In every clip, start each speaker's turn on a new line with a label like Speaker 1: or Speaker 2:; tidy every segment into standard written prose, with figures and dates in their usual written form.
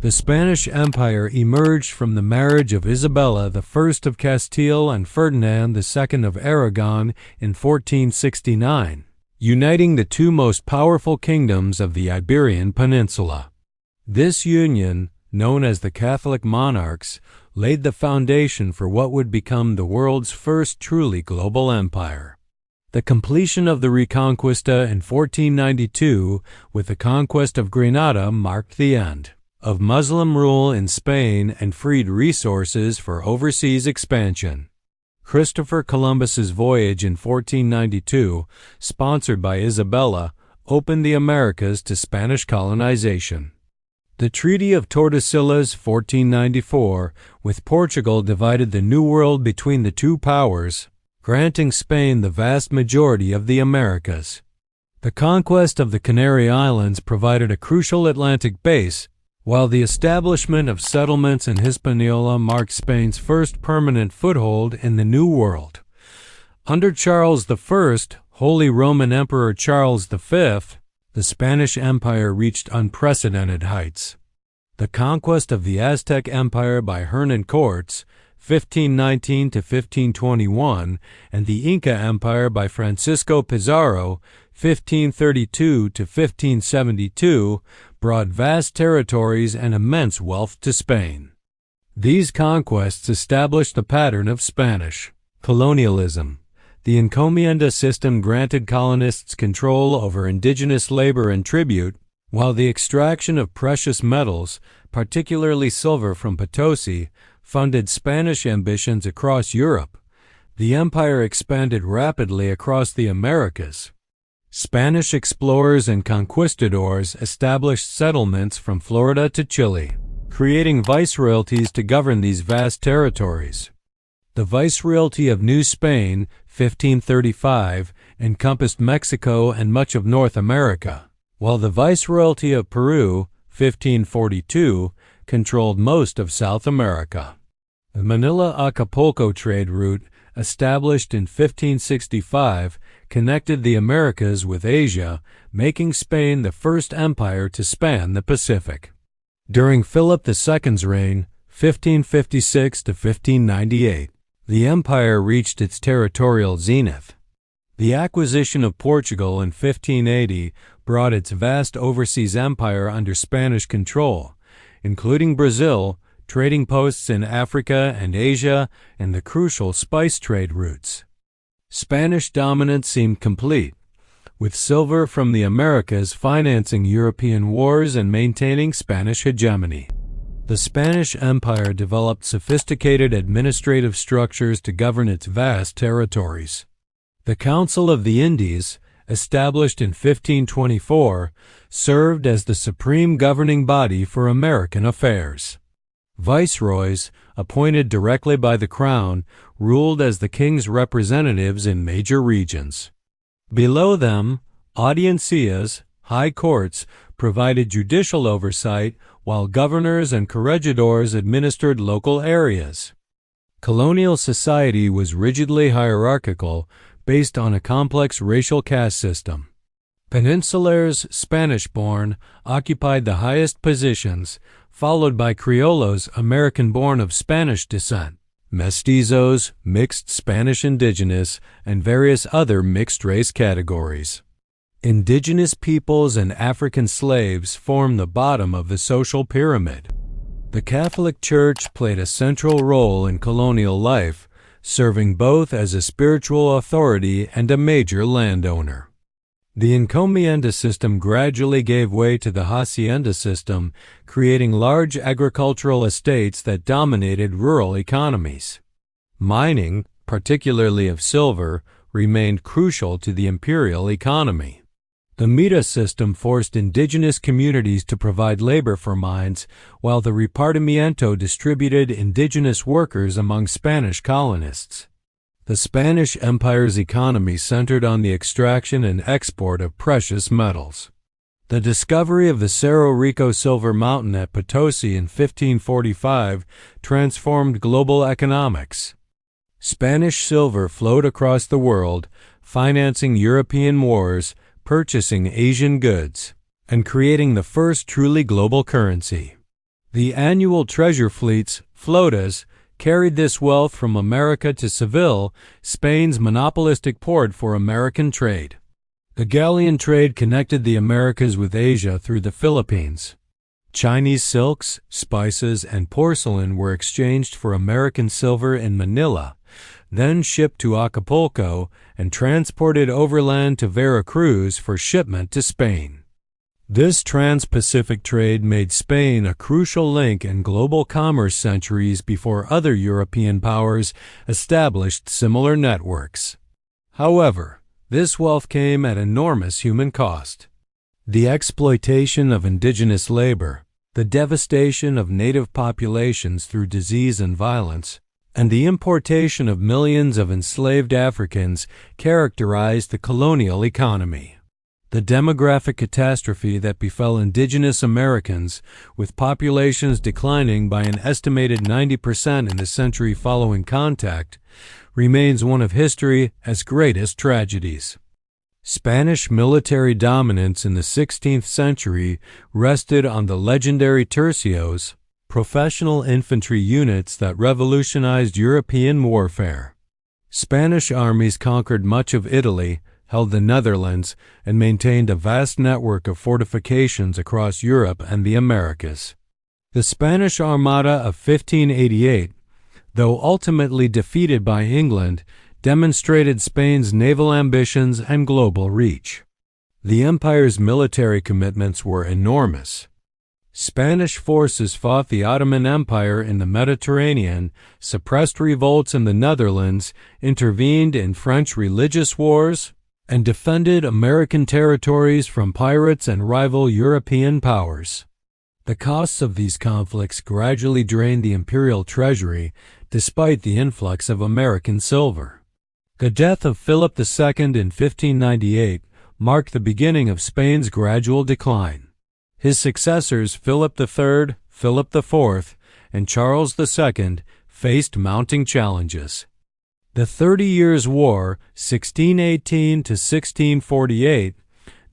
Speaker 1: The Spanish Empire emerged from the marriage of Isabella I of Castile and Ferdinand II of Aragon in 1469, uniting the two most powerful kingdoms of the Iberian Peninsula. This union, known as the Catholic Monarchs, laid the foundation for what would become the world's first truly global empire. The completion of the Reconquista in 1492 with the conquest of Granada marked the end of Muslim rule in Spain and freed resources for overseas expansion. Christopher Columbus's voyage in 1492, sponsored by Isabella, opened the Americas to Spanish colonization. The Treaty of Tordesillas 1494 with Portugal divided the New World between the two powers, granting Spain the vast majority of the Americas. The conquest of the Canary Islands provided a crucial Atlantic base, while the establishment of settlements in Hispaniola marked Spain's first permanent foothold in the New World. Under Charles I, Holy Roman Emperor Charles V, the Spanish Empire reached unprecedented heights. The conquest of the Aztec Empire by Hernan Cortes, 1519 to 1521, and the Inca Empire by Francisco Pizarro, 1532 to 1572, brought vast territories and immense wealth to Spain. These conquests established a pattern of Spanish colonialism. The encomienda system granted colonists control over indigenous labor and tribute, while the extraction of precious metals, particularly silver from Potosi, funded Spanish ambitions across Europe. The empire expanded rapidly across the Americas. Spanish explorers and conquistadors established settlements from Florida to Chile, creating viceroyalties to govern these vast territories. The Viceroyalty of New Spain, 1535, encompassed Mexico and much of North America, while the Viceroyalty of Peru, 1542, controlled most of South America. The Manila-Acapulco trade route, established in 1565, connected the Americas with Asia, making Spain the first empire to span the Pacific. During Philip II's reign, 1556 to 1598, the empire reached its territorial zenith. The acquisition of Portugal in 1580 brought its vast overseas empire under Spanish control, including Brazil, trading posts in Africa and Asia, and the crucial spice trade routes. Spanish dominance seemed complete, with silver from the Americas financing European wars and maintaining Spanish hegemony. The Spanish Empire developed sophisticated administrative structures to govern its vast territories. The Council of the Indies, established in 1524, served as the supreme governing body for American affairs. Viceroys, appointed directly by the Crown, ruled as the king's representatives in major regions. Below them, audiencias, high courts, provided judicial oversight, while governors and corregidors administered local areas. Colonial society was rigidly hierarchical, based on a complex racial caste system. Peninsulars, Spanish-born, occupied the highest positions, followed by Criollos, American-born of Spanish descent, mestizos, mixed Spanish indigenous, and various other mixed-race categories. Indigenous peoples and African slaves formed the bottom of the social pyramid. The Catholic Church played a central role in colonial life, serving both as a spiritual authority and a major landowner. The encomienda system gradually gave way to the hacienda system, creating large agricultural estates that dominated rural economies. Mining, particularly of silver, remained crucial to the imperial economy. The Mita system forced indigenous communities to provide labor for mines, while the repartimiento distributed indigenous workers among Spanish colonists. The Spanish Empire's economy centered on the extraction and export of precious metals. The discovery of the Cerro Rico silver mountain at Potosi in 1545 transformed global economics. Spanish silver flowed across the world, financing European wars, purchasing Asian goods, and creating the first truly global currency. The annual treasure fleets, flotas, carried this wealth from America to Seville, Spain's monopolistic port for American trade. The galleon trade connected the Americas with Asia through the Philippines. Chinese silks, spices, and porcelain were exchanged for American silver in Manila, then shipped to Acapulco and transported overland to Veracruz for shipment to Spain. This trans-Pacific trade made Spain a crucial link in global commerce centuries before other European powers established similar networks. However, this wealth came at enormous human cost. The exploitation of indigenous labor, the devastation of native populations through disease and violence, and the importation of millions of enslaved Africans characterized the colonial economy. The demographic catastrophe that befell indigenous Americans, with populations declining by an estimated 90% in the century following contact, remains one of history's greatest tragedies. Spanish military dominance in the 16th century rested on the legendary tercios, professional infantry units that revolutionized European warfare. Spanish armies conquered much of Italy, held the Netherlands, and maintained a vast network of fortifications across Europe and the Americas. The Spanish Armada of 1588, though ultimately defeated by England, demonstrated Spain's naval ambitions and global reach. The empire's military commitments were enormous. Spanish forces fought the Ottoman Empire in the Mediterranean, suppressed revolts in the Netherlands, intervened in French religious wars, and defended American territories from pirates and rival European powers. The costs of these conflicts gradually drained the imperial treasury, despite the influx of American silver. The death of Philip II in 1598 marked the beginning of Spain's gradual decline. His successors Philip III, Philip IV, and Charles II faced mounting challenges. The 30 Years' War, 1618 to 1648,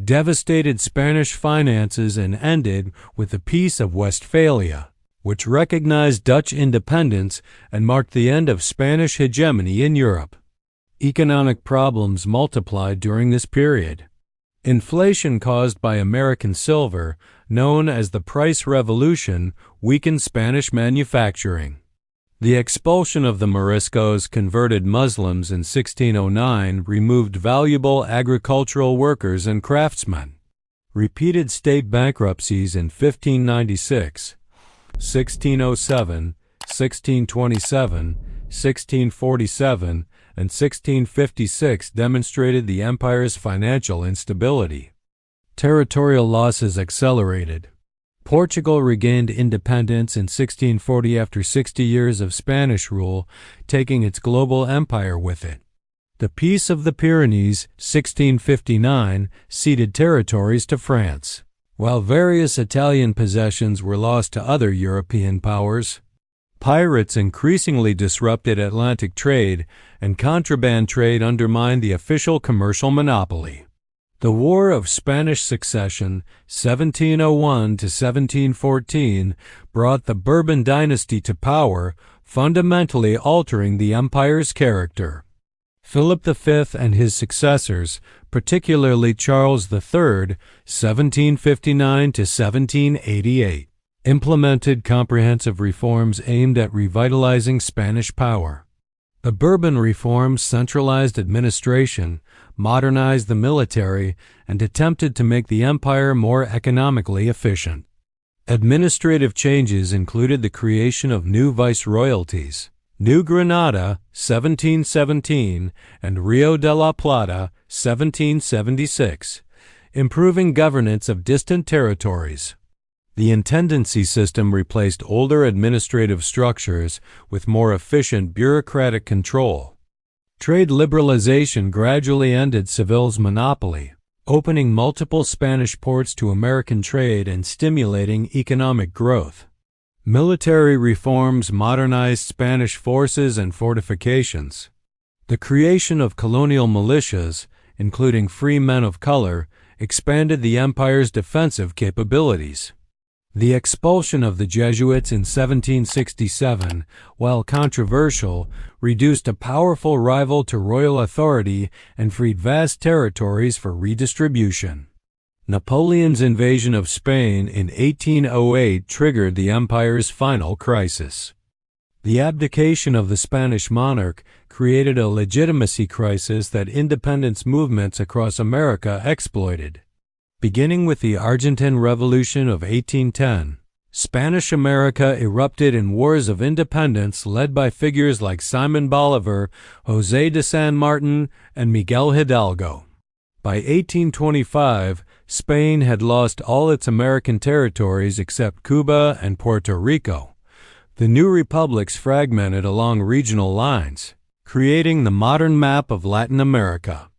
Speaker 1: devastated Spanish finances and ended with the Peace of Westphalia, which recognized Dutch independence and marked the end of Spanish hegemony in Europe. Economic problems multiplied during this period. Inflation caused by American silver, known as the Price Revolution, weakened Spanish manufacturing. The expulsion of the Moriscos converted Muslims in 1609 removed valuable agricultural workers and craftsmen. Repeated state bankruptcies in 1596, 1607, 1627, 1647, and 1656 demonstrated the empire's financial instability. Territorial losses accelerated. Portugal regained independence in 1640 after 60 years of Spanish rule, taking its global empire with it. The Peace of the Pyrenees, 1659, ceded territories to France, while various Italian possessions were lost to other European powers. Pirates increasingly disrupted Atlantic trade, and contraband trade undermined the official commercial monopoly. The War of Spanish Succession, 1701 to 1714, brought the Bourbon dynasty to power, fundamentally altering the empire's character. Philip V and his successors, particularly Charles III, 1759 to 1788, implemented comprehensive reforms aimed at revitalizing Spanish power. The Bourbon reforms centralized administration, modernized the military, and attempted to make the empire more economically efficient. Administrative changes included the creation of new viceroyalties, New Granada, 1717, and Rio de la Plata, 1776, improving governance of distant territories. The intendancy system replaced older administrative structures with more efficient bureaucratic control. Trade liberalization gradually ended Seville's monopoly, opening multiple Spanish ports to American trade and stimulating economic growth. Military reforms modernized Spanish forces and fortifications. The creation of colonial militias, including free men of color, expanded the empire's defensive capabilities. The expulsion of the Jesuits in 1767, while controversial, reduced a powerful rival to royal authority and freed vast territories for redistribution. Napoleon's invasion of Spain in 1808 triggered the empire's final crisis. The abdication of the Spanish monarch created a legitimacy crisis that independence movements across America exploited. Beginning with the Argentine Revolution of 1810, Spanish America erupted in wars of independence led by figures like Simon Bolivar, José de San Martin, and Miguel Hidalgo. By 1825, Spain had lost all its American territories except Cuba and Puerto Rico. The new republics fragmented along regional lines, creating the modern map of Latin America.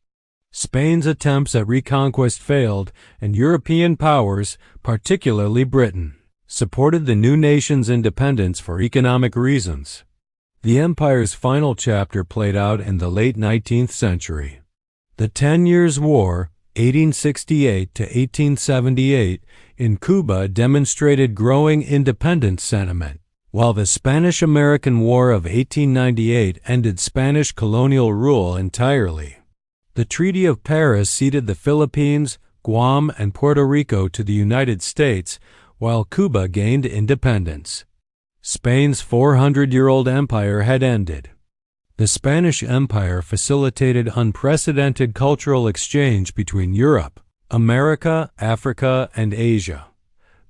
Speaker 1: Spain's attempts at reconquest failed, and European powers, particularly Britain, supported the new nation's independence for economic reasons. The empire's final chapter played out in the late 19th century. The 10 Years' War, 1868 to 1878, in Cuba demonstrated growing independence sentiment, while the Spanish-American War of 1898 ended Spanish colonial rule entirely. The Treaty of Paris ceded the Philippines, Guam, and Puerto Rico to the United States, while Cuba gained independence. Spain's 400-year-old empire had ended. The Spanish Empire facilitated unprecedented cultural exchange between Europe, America, Africa, and Asia.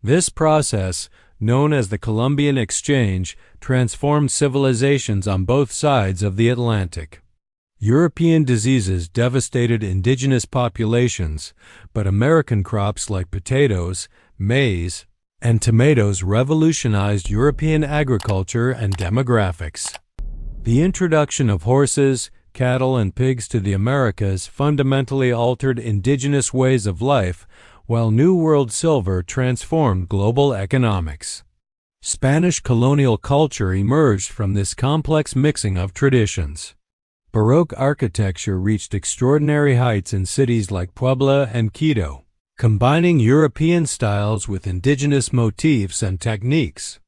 Speaker 1: This process, known as the Columbian Exchange, transformed civilizations on both sides of the Atlantic. European diseases devastated indigenous populations, but American crops like potatoes, maize, and tomatoes revolutionized European agriculture and demographics. The introduction of horses, cattle, and pigs to the Americas fundamentally altered indigenous ways of life, while New World silver transformed global economics. Spanish colonial culture emerged from this complex mixing of traditions. Baroque architecture reached extraordinary heights in cities like Puebla and Quito, combining European styles with indigenous motifs and techniques.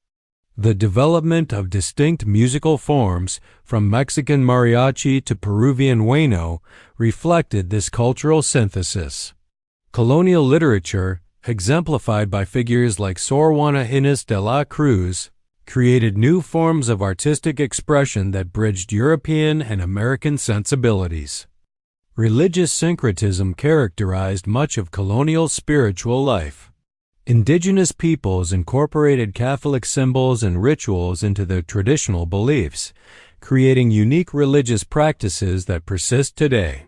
Speaker 1: The development of distinct musical forms, from Mexican mariachi to Peruvian huayno, reflected this cultural synthesis. Colonial literature, exemplified by figures like Sor Juana Inés de la Cruz, created new forms of artistic expression that bridged European and American sensibilities. Religious syncretism characterized much of colonial spiritual life. Indigenous peoples incorporated Catholic symbols and rituals into their traditional beliefs, creating unique religious practices that persist today.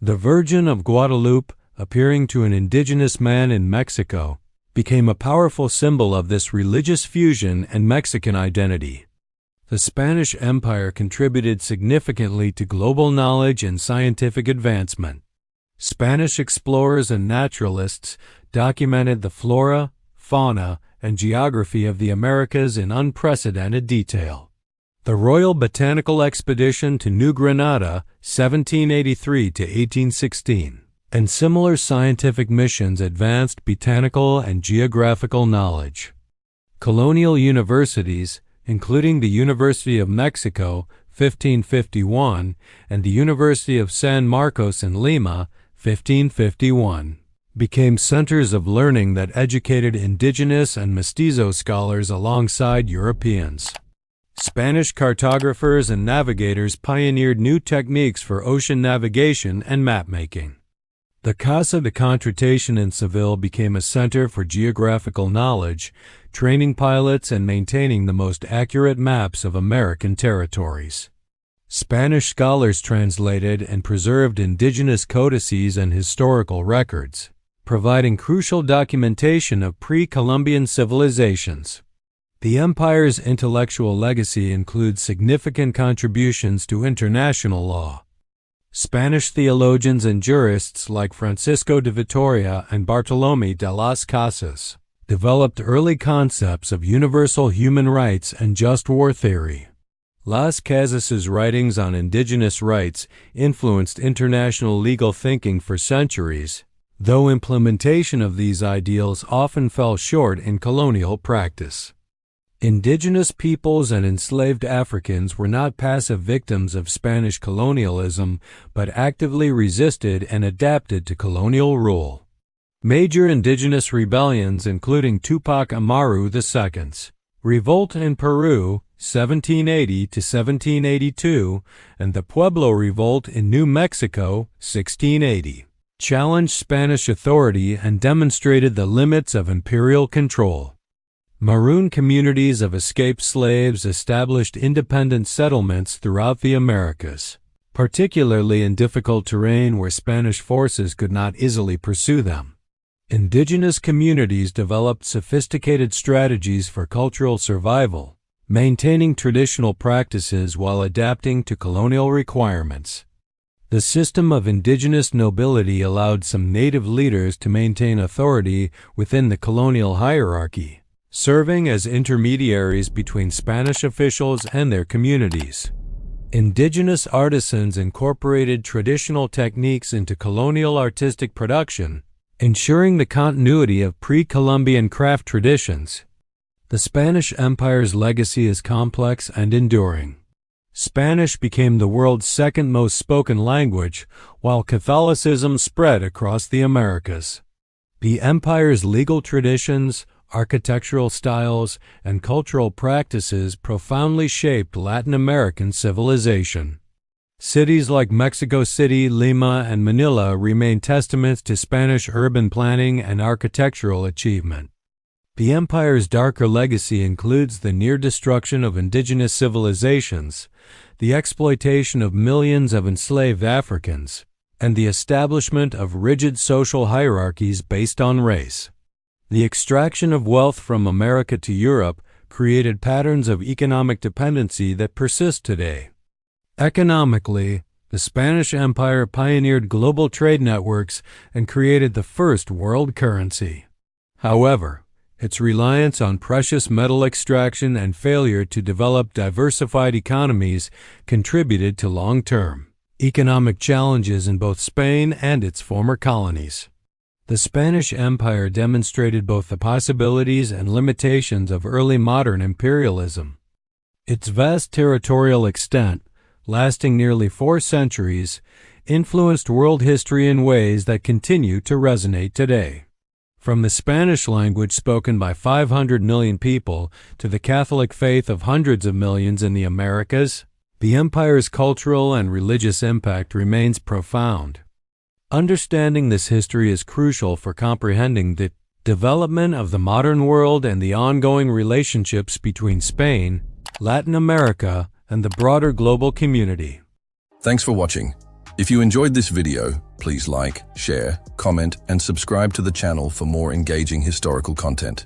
Speaker 1: The Virgin of Guadalupe, appearing to an indigenous man in Mexico, became a powerful symbol of this religious fusion and Mexican identity. The Spanish Empire contributed significantly to global knowledge and scientific advancement. Spanish explorers and naturalists documented the flora, fauna, and geography of the Americas in unprecedented detail. The Royal Botanical Expedition to New Granada, 1783 to 1816, and similar scientific missions advanced botanical and geographical knowledge. Colonial universities, including the University of Mexico, 1551, and the University of San Marcos in Lima, 1551, became centers of learning that educated indigenous and mestizo scholars alongside Europeans. Spanish cartographers and navigators pioneered new techniques for ocean navigation and map-making. The Casa de Contratación in Seville became a center for geographical knowledge, training pilots and maintaining the most accurate maps of American territories. Spanish scholars translated and preserved indigenous codices and historical records, providing crucial documentation of pre-Columbian civilizations. The empire's intellectual legacy includes significant contributions to international law. Spanish theologians and jurists like Francisco de Vitoria and Bartolomé de las Casas developed early concepts of universal human rights and just war theory. Las Casas's writings on indigenous rights influenced international legal thinking for centuries, though implementation of these ideals often fell short in colonial practice. Indigenous peoples and enslaved Africans were not passive victims of Spanish colonialism, but actively resisted and adapted to colonial rule. Major indigenous rebellions including Tupac Amaru II's revolt in Peru, 1780 to 1782, and the Pueblo Revolt in New Mexico, 1680, challenged Spanish authority and demonstrated the limits of imperial control. Maroon communities of escaped slaves established independent settlements throughout the Americas, particularly in difficult terrain where Spanish forces could not easily pursue them. Indigenous communities developed sophisticated strategies for cultural survival, maintaining traditional practices while adapting to colonial requirements. The system of indigenous nobility allowed some native leaders to maintain authority within the colonial hierarchy, serving as intermediaries between Spanish officials and their communities. Indigenous artisans incorporated traditional techniques into colonial artistic production, ensuring the continuity of pre-Columbian craft traditions. The Spanish Empire's legacy is complex and enduring. Spanish became the world's second most spoken language, while Catholicism spread across the Americas. The empire's legal traditions, architectural styles, and cultural practices profoundly shaped Latin American civilization. Cities like Mexico City, Lima, and Manila remain testaments to Spanish urban planning and architectural achievement. The empire's darker legacy includes the near destruction of indigenous civilizations, the exploitation of millions of enslaved Africans, and the establishment of rigid social hierarchies based on race. The extraction of wealth from America to Europe created patterns of economic dependency that persist today. Economically, the Spanish Empire pioneered global trade networks and created the first world currency. However, its reliance on precious metal extraction and failure to develop diversified economies contributed to long-term economic challenges in both Spain and its former colonies. The Spanish Empire demonstrated both the possibilities and limitations of early modern imperialism. Its vast territorial extent, lasting nearly 4 centuries, influenced world history in ways that continue to resonate today. From the Spanish language spoken by 500 million people to the Catholic faith of hundreds of millions in the Americas, the empire's cultural and religious impact remains profound. Understanding this history is crucial for comprehending the development of the modern world and the ongoing relationships between Spain, Latin America, and the broader global community.
Speaker 2: Thanks for watching. If you enjoyed this video, please like, share, comment, and subscribe to the channel for more engaging historical content.